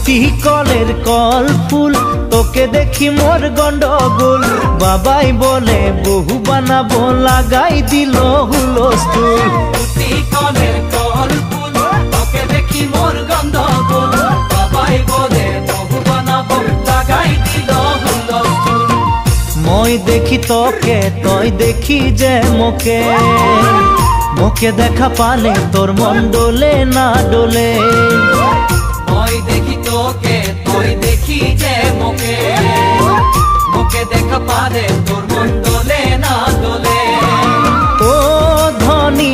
পুতি কলের কল ফুল তোকে দেখি মোর গন্ডগোল বাবাই বলে বহু বানাবো লাগাই দিল হুলস্থুল পুতি কলের কল ফুল তোকে দেখি মোর গন্ডগোল বাবাই বলে বহু বানাবো লাগাই দিল হুলস্থুল মই দেখি তোকে তই দেখি যে মোকে মোকে দেখা পালে তোর মন ডোলে না ডোলে মই দেখি তোকে তুই দেখি যে মোকে মোকে দেখা পারে তোর মন দোলে না দোলে ও ধনী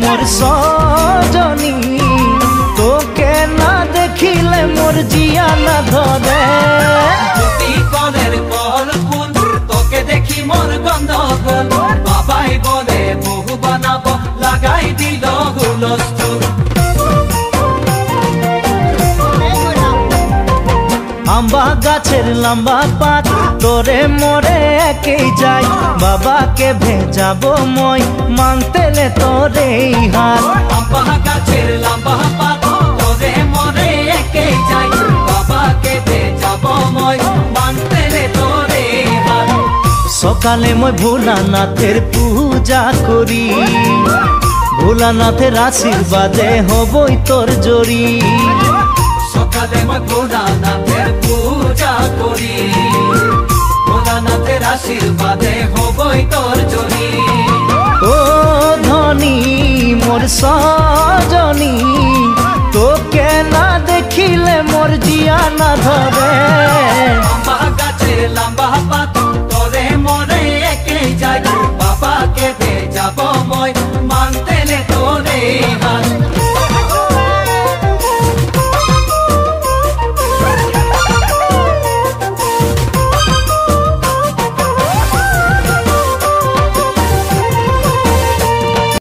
মোর সজনী তোকে না দেখিলে মোর জিয়া না ধরে পুতি কলের কল ফুল তোকে দেখি মোর গন্ডগোল বাবাই বলে বহু বানাবো লাগাই দিল হুলস্থুল আম্বা গাছের লম্বা পাত তোরে মোরে একেই যাই বাবাকে ভেজাবো মই মানতেলে তোরে হাত আম্বা গাছের লম্বা পাত তোরে মোরে একেই যাই বাবাকে ভেজাবো মই মানতেলে তোরে হাত সকালে মই ভোলানাথের পূজা করি ভোলানাথের আশীর্বাদে হবই তোর জড়ি সকালে মই ভোলানাথের পূজা করি ভোলানাথের আশীর্বাদে হবই তোর জড়ি ও ধনী মোর সজনী তোকে না দেখিলে মোর জিয়া না ধরে